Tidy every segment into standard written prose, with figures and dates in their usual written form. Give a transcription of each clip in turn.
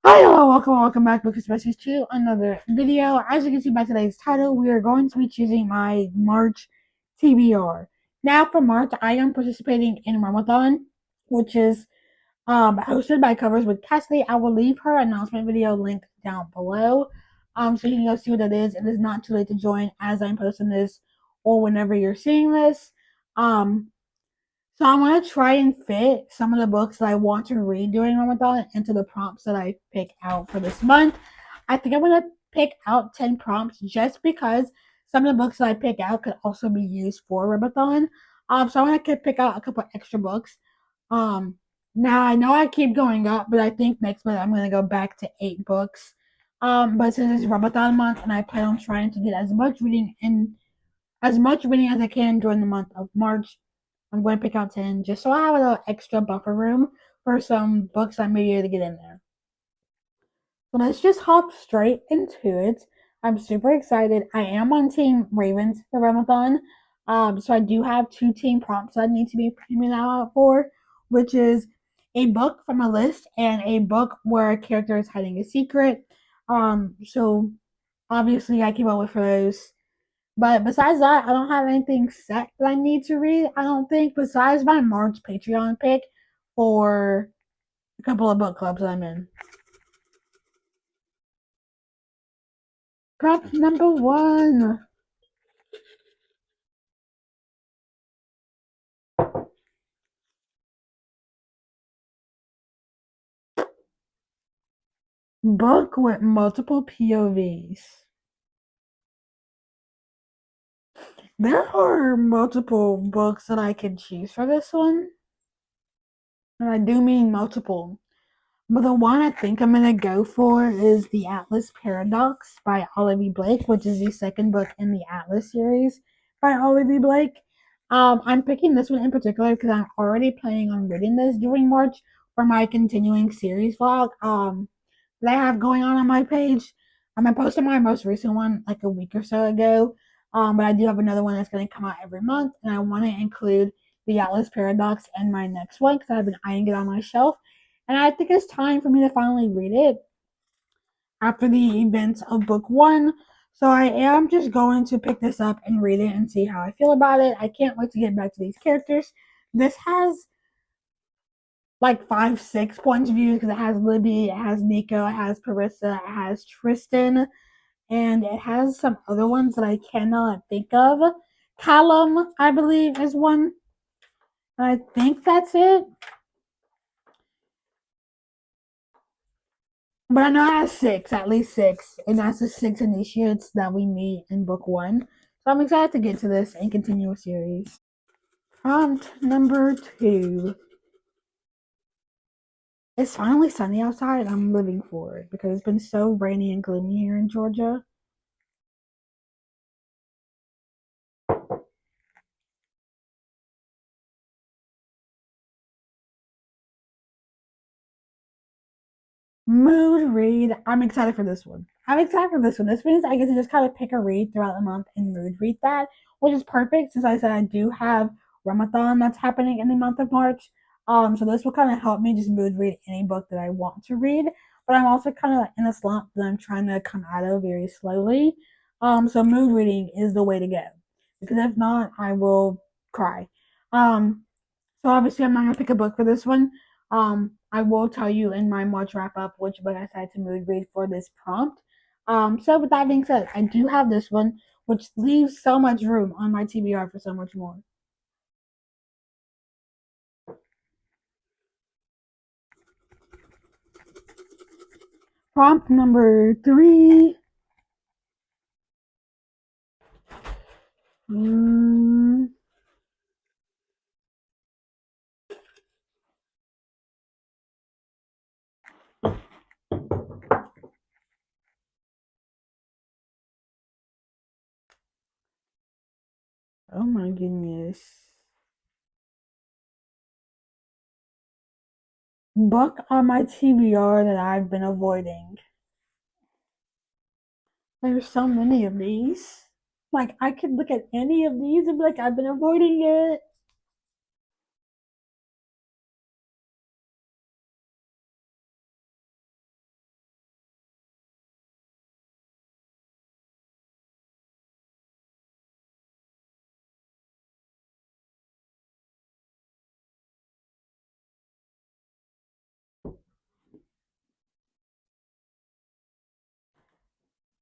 Hi, hello, welcome back, Lucas Message to another video. As you can see by today's title, we are going to be choosing my March TBR. Now, for March, I am participating in Realmathon, which is hosted by Covers with Cassidy. I will leave her announcement video linked down below, so you can go see what it is. It is not too late to join as I'm posting this or whenever you're seeing this. Um, so I'm gonna try and fit some of the books that I want to read during Ramadan into the prompts that I pick out for this month. I think I'm gonna pick out 10 prompts just because some of the books that I pick out could also be used for Ramadan. So I'm gonna pick out a couple extra books. Um, Now I know I keep going up, but I think next month I'm gonna go back to 8 books. But since it's Ramadan month and I plan on trying to get as much reading as I can during the month of March, I'm going to pick out 10 just so I have a little extra buffer room for some books I may be able to get in there. So let's just hop straight into it. I'm super excited. I am on Team Ravens for Ramathon. So I do have 2 team prompts that I need to be putting out for, which is a book from a list and a book where a character is hiding a secret. So obviously I came up with for those. But besides that, I don't have anything set that I need to read. I don't think, besides my March Patreon pick for a couple of book clubs I'm in. Prop number 1. Book with multiple POVs. There are multiple books that I can choose for this one. And I do mean multiple. But the one I think I'm gonna go for is The Atlas Paradox by Olivia Blake, which is the second book in the Atlas series by Olivia Blake. I'm picking this one in particular because I'm already planning on reading this during March for my continuing series vlog. That I have going on my page. I posted my most recent one like a week or so ago. But I do have another one that's going to come out every month, and I want to include the Atlas Paradox in my next one because I've been eyeing it on my shelf, and I think it's time for me to finally read it after the events of book 1. So I am just going to pick this up and read it and see how I feel about it. I can't wait to get back to these characters. This has like 5, 6 points of view because it has Libby, it has Nico, it has Parissa, it has Tristan, and it has some other ones that I cannot think of. Callum, I believe, is one. And I think that's it. But I know it has 6, at least 6. And that's the 6 initiates that we meet in book 1. So I'm excited to get to this and continue a series. Prompt number 2. It's finally sunny outside. I'm living for it because it's been so rainy and gloomy here in Georgia. Mood read. I'm excited for this one. I'm excited for this one. This means I get to just kind of pick a read throughout the month and mood read that, which is perfect since I said I do have Ramathon that's happening in the month of March. So this will kind of help me just mood read any book that I want to read. But I'm also kind of in a slump that I'm trying to come out of very slowly. So mood reading is the way to go because if not, I will cry. Um, so obviously, I'm not gonna pick a book for this one. I will tell you in my March wrap up which book I decided to mood read for this prompt. So with that being said, I do have this one, which leaves so much room on my TBR for so much more. Prompt number 3. Mm, oh my goodness. Book on my TBR that I've been avoiding. There's so many of these. Like I could look at any of these and be like, I've been avoiding it.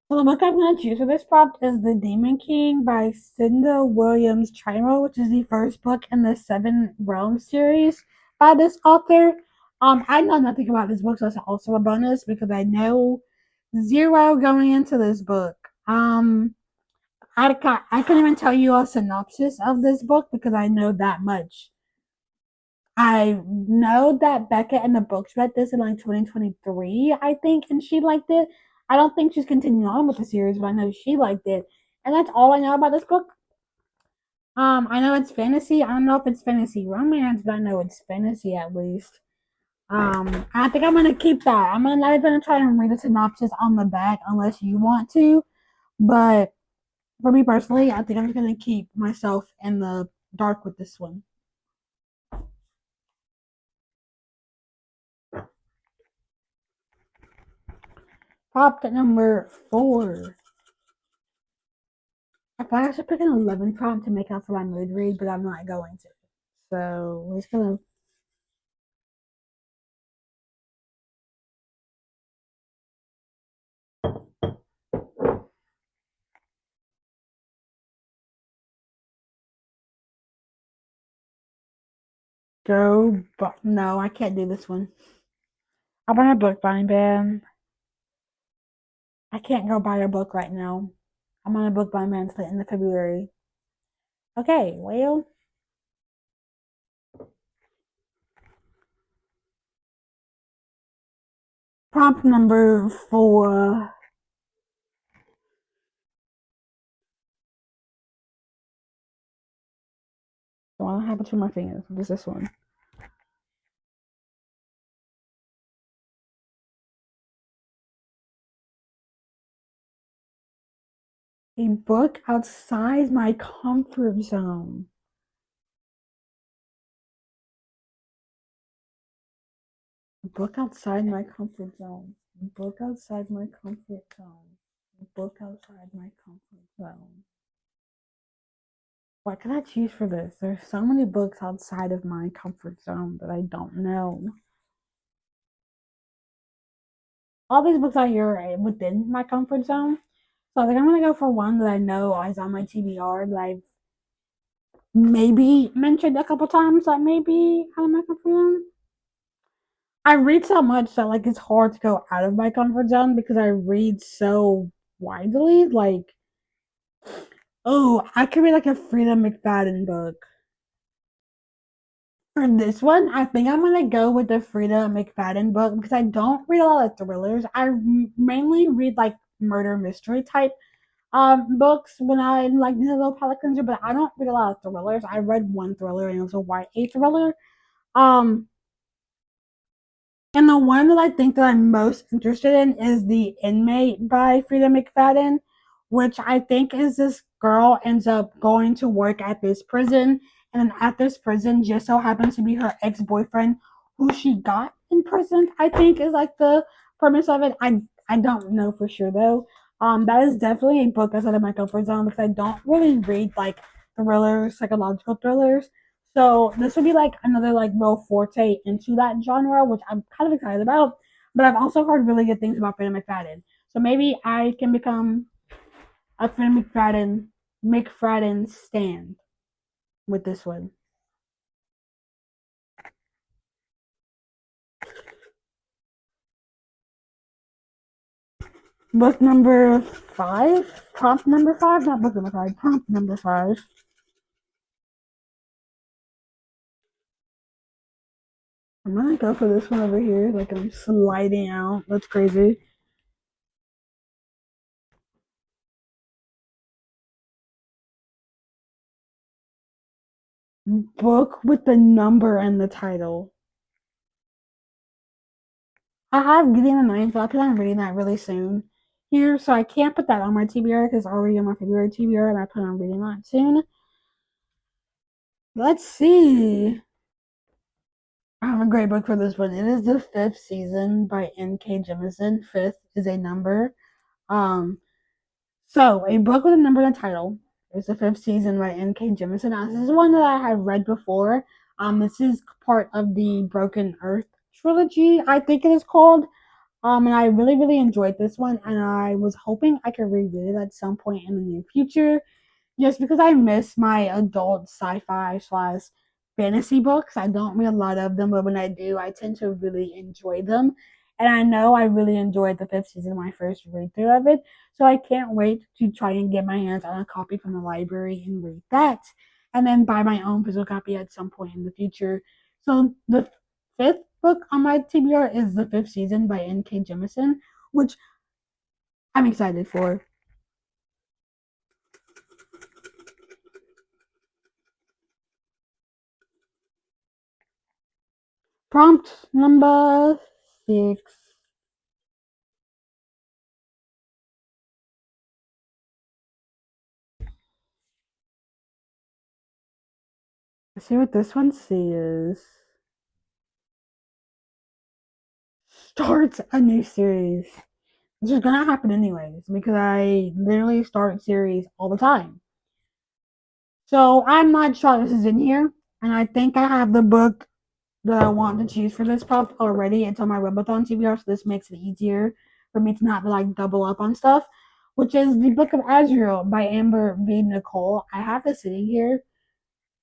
Well, the book I'm going to choose for this prompt is The Demon King by Cinda Williams Chimo, which is the first book in the Seven Realms series by this author. I know nothing about this book, so it's also a bonus because I know zero going into this book. I couldn't even tell you a synopsis of this book because I know that much. I know that Becca in the books read this in like 2023, I think, and she liked it. I don't think she's continuing on with the series, but I know she liked it. And that's all I know about this book. I know it's fantasy. I don't know if it's fantasy romance, but I know it's fantasy at least. I think I'm gonna keep that. I'm not even gonna try and read the synopsis on the back unless you want to. But for me personally, I think I'm just gonna keep myself in the dark with this one. Prop number 4. I thought I should pick an 11 prompt to make up for my mood read, but I'm not going to. So we're just gonna go. But no, I can't do this one. I'm on a book buying ban. I can't go buy a book right now. I'm on a book buying ban until the end of February. Okay, well, prompt number 4. So I don't have between my fingers. Just this one. A book outside my comfort zone. A book outside my comfort zone. A book outside my comfort zone. A book outside my comfort zone. What can I choose for this? There's so many books outside of my comfort zone that I don't know. All these books out here are within my comfort zone. So I think I'm gonna go for one that I know is on my TBR that I've maybe mentioned a couple times that maybe out of my comfort zone. I read so much that like it's hard to go out of my comfort zone because I read so widely. Like, oh, I could read like a Frida McFadden book. For this one, I think I'm gonna go with the Frida McFadden book because I don't read a lot of thrillers. I mainly read like murder mystery type books when I like need a little palate cleanser, but I don't read a lot of thrillers. I read one thriller and it was a YA thriller. Um, and the one that I think that I'm most interested in is The Inmate by Frida McFadden, which I think is this girl ends up going to work at this prison, and then at this prison just so happens to be her ex-boyfriend who she got in prison, I think is like the premise of it. I don't know for sure though. That is definitely a book that's out of my comfort zone because I don't really read like thrillers, psychological thrillers. So this would be like another like real forte into that genre, which I'm kind of excited about. But I've also heard really good things about Freddie McFadden. So maybe I can become a Freddie McFadden stand with this one. Book number 5? Prompt number 5? Not book number 5. Prompt number 5. I'm gonna go for this one over here. Like I'm sliding out. That's crazy. Book with the number and the title. I have Getting the Ninth, but I plan on reading that really soon here, so I can't put that on my TBR because it's already on my February TBR, and I plan on reading that soon. Let's see. I have a great book for this one. It is The Fifth Season by N.K. Jemisin. Fifth is a number. Um, so a book with a number in the title is The Fifth Season by N.K. Jemisin. Now, this is one that I have read before. This is part of the Broken Earth trilogy, I think it is called. And I really, really enjoyed this one, and I was hoping I could reread it at some point in the near future. Just because I miss my adult sci-fi slash fantasy books. I don't read a lot of them, but when I do, I tend to really enjoy them. And I know I really enjoyed the fifth season, my first read through of it. So I can't wait to try and get my hands on a copy from the library and read that. And then buy my own physical copy at some point in the future. So the fifth book on my TBR is the fifth season by N.K. Jemisin, which I'm excited for. Prompt number 6. Let's see what this one says. Starts a new series. This is gonna happen anyways because I literally start series all the time. So I'm not sure this is in here, and I think I have the book that I want to choose for this prompt already. It's on my Realmathon TBR, so this makes it easier for me to not like double up on stuff. Which is the Book of Azrael by Amber V. Nicole. I have this sitting here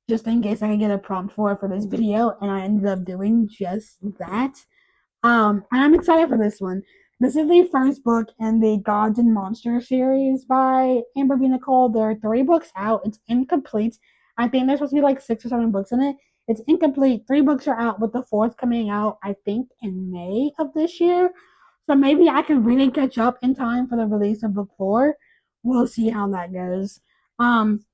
just in case I can get a prompt for this video, and I ended up doing just that. And I'm excited for this one. This is the first book in the Gods and Monsters series by Amber B. Nicole. There are 3 books out. It's incomplete. I think there's supposed to be like 6 or 7 books in it. It's incomplete. 3 books are out, with the fourth coming out, I think, in May of this year. So maybe I can really catch up in time for the release of book 4. We'll see how that goes. Um,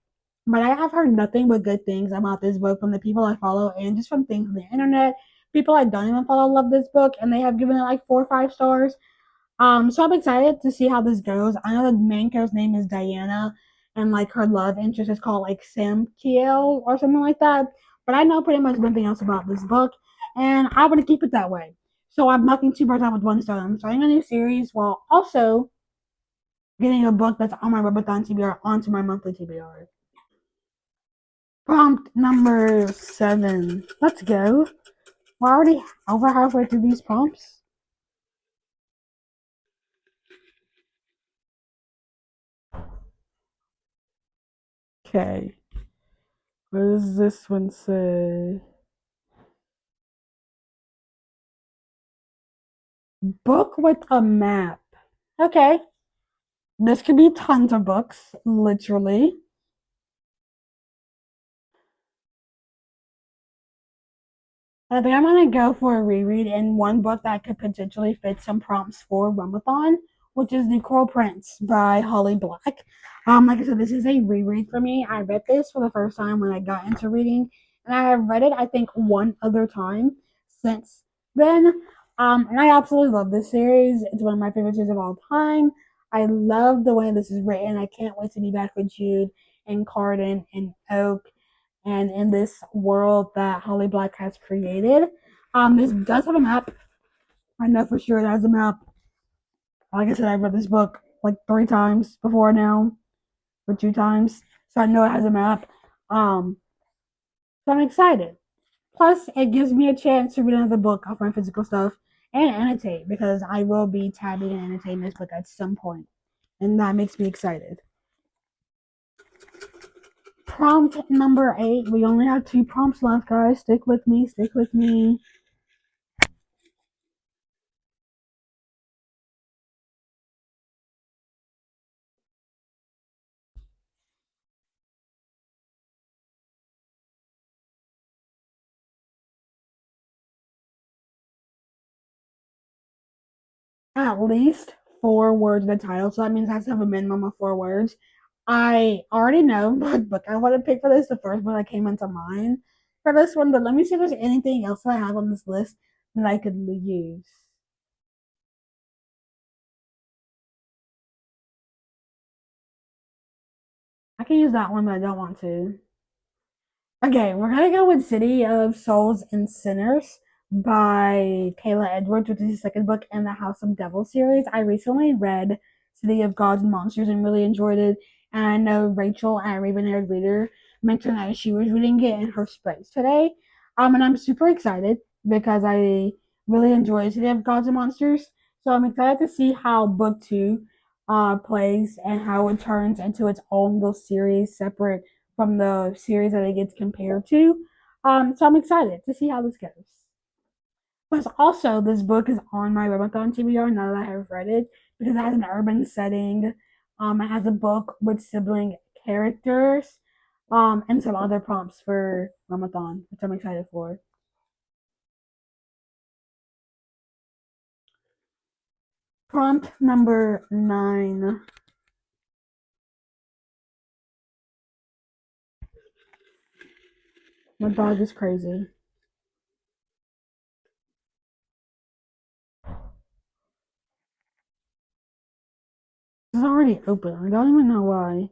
but I have heard nothing but good things about this book from the people I follow and just from things on the internet. People I don't even follow love this book, and they have given it like 4 or 5 stars. So I'm excited to see how this goes. I know the main character's name is Diana, and like her love interest is called like Sam Kiel or something like that. But I know pretty much nothing else about this book, and I want to keep it that way. So I'm knocking 2 birds out with one stone. I'm starting a new series while also getting a book that's on my Rebathon TBR onto my monthly TBR. Prompt number 7. Let's go. We're already over halfway through these prompts. Okay. What does this one say? Book with a map. Okay. This could be tons of books, literally. I think I'm gonna go for a reread in one book that could potentially fit some prompts for Realmathon, which is The Coral Prince by Holly Black. Like I said, this is a reread for me. I read this for the first time when I got into reading, and I have read it I think one other time since then. And I absolutely love this series. It's one of my favorite series of all time. I love the way this is written. I can't wait to be back with Jude and Carden and Oak and in this world that Holly Black has created. This does have a map. I know for sure it has a map. Like I said, I've read this book like 3 times before now, or 2 times, so I know it has a map. Um, so I'm excited. Plus, it gives me a chance to read another book off my physical stuff and annotate because I will be tabbing and annotating this book at some point, and that makes me excited. Prompt number 8. We only have 2 prompts left, guys. Stick with me. Stick with me. At least 4 words in the title, so that means it has to have a minimum of 4 words. I already know what book I want to pick for this. The first one that came into mind for this one, but let me see if there's anything else that I have on this list that I could use. I can use that one, but I don't want to. Okay, we're gonna go with City of Souls and Sinners by Kayla Edwards, which is the second book in the House of Devil series. I recently read City of Gods and Monsters and really enjoyed it. And I know Rachel at Raven Haired Leader mentioned that she was reading it in her space today. And I'm super excited because I really enjoy City of Gods and Monsters. So I'm excited to see how book two plays and how it turns into its own little series separate from the series that it gets compared to. So I'm excited to see how this goes. But also, this book is on my Realmathon TBR now that I have read it because it has an urban setting. It has a book with sibling characters, and some other prompts for Realmathon, which I'm excited for. Prompt number 9. My dog is crazy. It's already open. I don't even know why.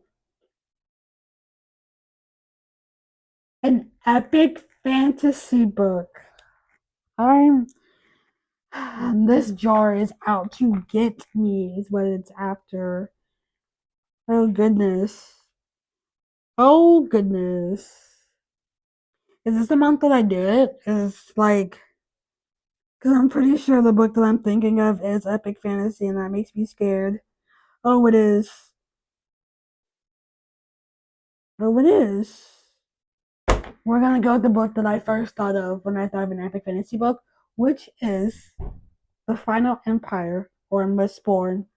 An epic fantasy book. I'm. This jar is out to get me, is what it's after. Oh goodness. Oh goodness. Is this the month that I do it? Is like. Because I'm pretty sure the book that I'm thinking of is epic fantasy and that makes me scared. Oh, it is. Oh, it is. We're gonna go with the book that I first thought of when I thought of an epic fantasy book, which is The Final Empire or Mistborn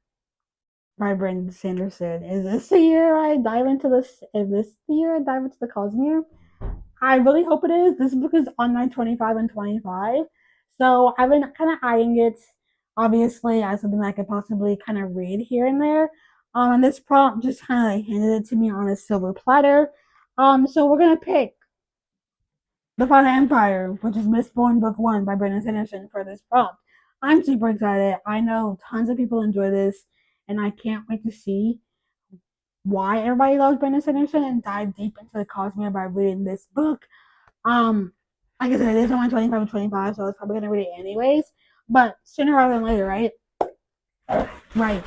by Brandon Sanderson. Is this the year I dive into this? Is this the year I dive into the Cosmere? I really hope it is. This book is on 925 and 25. So I've been kind of eyeing it, obviously, as something I could possibly kind of read here and there. And this prompt just kind of like handed it to me on a silver platter. So we're gonna pick The Final Empire, which is Mistborn Book 1 by Brandon Sanderson for this prompt. I'm super excited. I know tons of people enjoy this, and I can't wait to see why everybody loves Brandon Sanderson and dive deep into the Cosmere by reading this book. Um, like I said, it is only 25 and 25, so I was probably gonna read it anyways. But sooner rather than later, right? Right.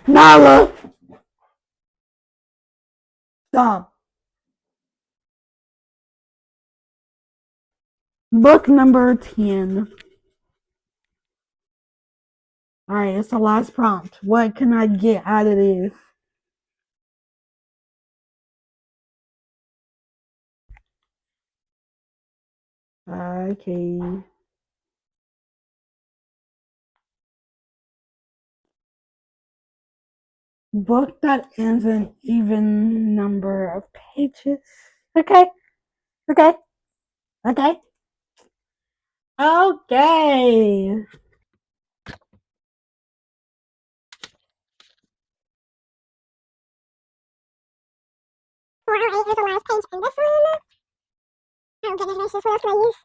Nala! Stop. Book number 10. Alright, it's the last prompt. What can I get out of this? Okay. Book that ends an even number of pages. Okay. Okay. Okay. Okay. Four oh eight is the last page in this one. Oh goodness gracious, what else can I use?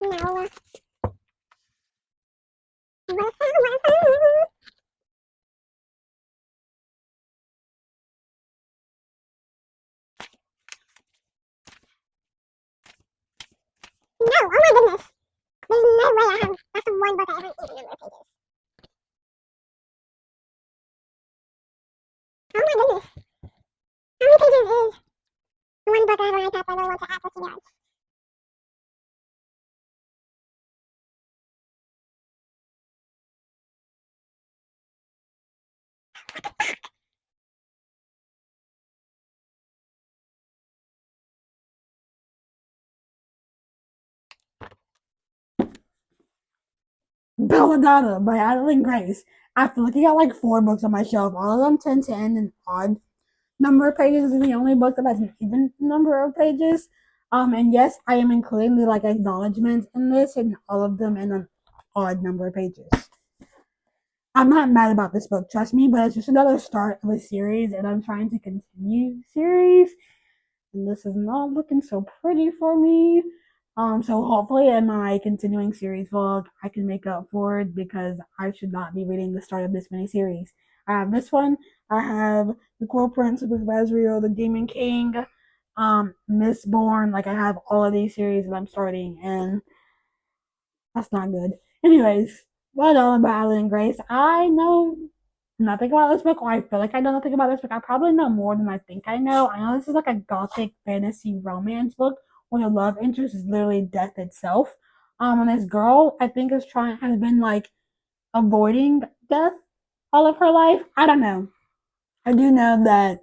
No. No, oh my goodness. There's no way I have. That's the one book I haven't eaten in more pages. Oh my goodness. How many pages is one book I have on iPad that I really want to add to TBR? Belladonna by Adeline Grace. After looking at like 4 books on my shelf, all of them tend to end in odd number of pages. This is the only book that has an even number of pages. And yes, I am including the like acknowledgments in this, and all of them in an odd number of pages. I'm not mad about this book, trust me, but it's just another start of a series, and I'm trying to continue series, and this is not looking so pretty for me. So hopefully in my continuing series vlog, I can make up for it because I should not be reading the start of this mini series. I have this one. I have the Coral Prince of Azrael, the Demon King, Mistborn. Like I have all of these series that I'm starting, and that's not good. Anyways, well done, Battle and Grace. I know nothing about this book, or I feel like I know nothing about this book. I probably know more than I think I know. I know this is like a gothic fantasy romance book where the love interest is literally death itself. And this girl, I think, has been like avoiding death all of her life. I don't know. I do know that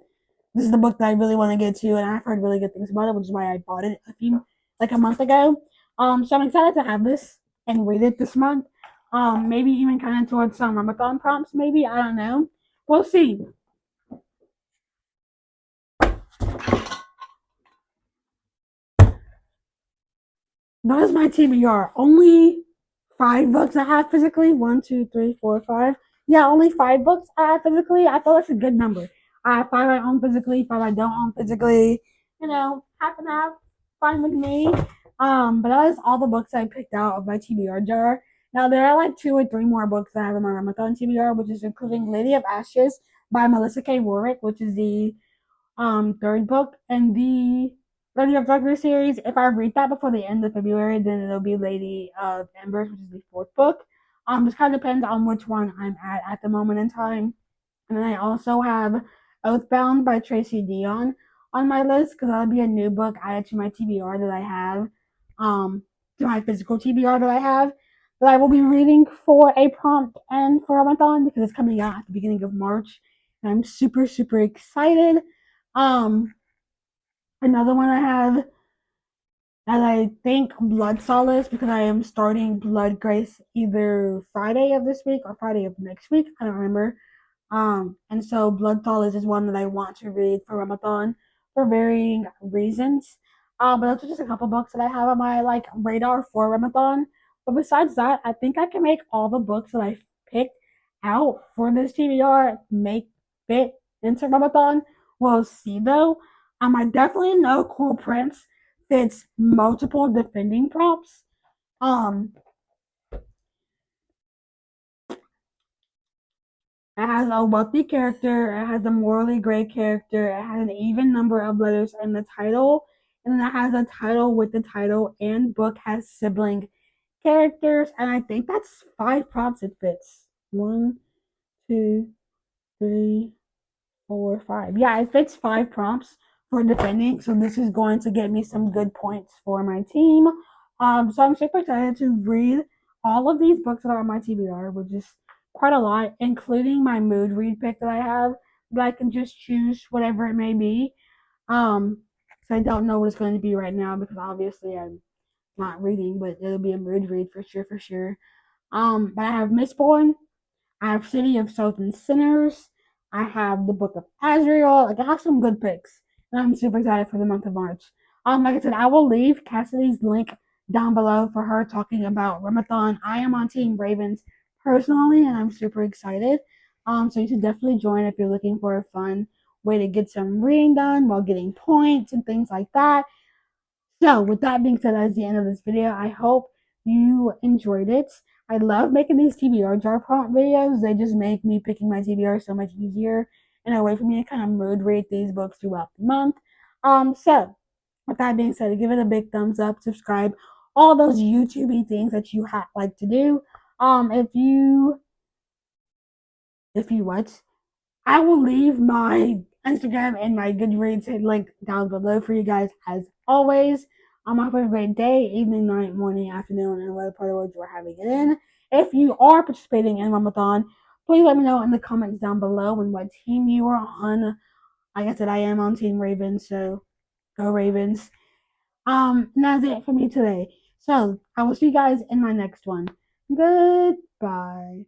this is the book that I really want to get to, and I've heard really good things about it, which is why I bought it a month ago. So I'm excited to have this and read it this month. Maybe even kind of towards some Realmathon prompts. Maybe I don't know. We'll see. That is my TBR. Only 5 books I have physically. One, two, three, four, five. Yeah, only 5 books I have physically. I feel that's a good number. I have 5 I own physically, 5 I don't own physically. Half and half. Fine with me. But that is all the books I picked out of my TBR jar. Now there are like 2 or 3 more books that I have in my Realmathon TBR, which is including Lady of Ashes by Melissa K. Warwick, which is the third book in the Lady of Darkness series. If I read that before the end of February, then it'll be Lady of Embers, which is the fourth book. This kind of depends on which one I'm at the moment in time. And then I also have Oathbound by Tracy Dion on my list because that'll be a new book added to my TBR that I have, to my physical TBR that I have, that I will be reading for a prompt and for Ramadan because it's coming out at the beginning of March. And I'm super, super excited. Um, Another one I have that I think Blood Solace because I am starting Blood Grace either Friday of this week or Friday of next week. I don't remember. And so Blood Solace is one that I want to read for Ramadan for varying reasons. But those are just a couple books that I have on my like radar for Ramadan. But besides that, I think I can make all the books that I picked out for this TBR make fit into Ramadan. We'll see though. I definitely know Cool Prince fits multiple defending props. Um, It has a wealthy character, it has a morally great character, it has an even number of letters in the title, and then it has a title with the title and book has sibling characters, and I think that's 5 prompts it fits. One, two, three, 4, 5. Yeah, it fits 5 prompts for defending. So this is going to get me some good points for my team. So I'm super excited to read all of these books that are on my TBR, which is quite a lot, including my mood read pick that I have. But I can just choose whatever it may be. So I don't know what it's going to be right now because obviously I'm not reading, but it'll be a mood read for sure, for sure. But I have Mistborn, I have City of Salt and Sinners. I have the Book of Azrael. Like I have some good picks, and I'm super excited for the month of March. Like I said, I will leave Cassidy's link down below for her talking about Realmathon. I am on Team Ravens personally, and I'm super excited. So you should definitely join if you're looking for a fun way to get some reading done while getting points and things like that. So, with that being said, that's the end of this video. I hope you enjoyed it. I love making these TBR jar prompt videos. They just make me picking my TBR so much easier and a way for me to kind of mood rate these books throughout the month. So with that being said, give it a big thumbs up, subscribe, all those YouTubey things that you like to do. If you what? I will leave my Instagram and my Goodreads link down below for you guys as always. I hope you have a great day, evening, night, morning, afternoon, and whatever part of the world you are having it in. If you are participating in Ramadan, please let me know in the comments down below and what team you are on. Like I said, I am on Team Ravens, so go Ravens. And that's it for me today. So I will see you guys in my next one. Goodbye.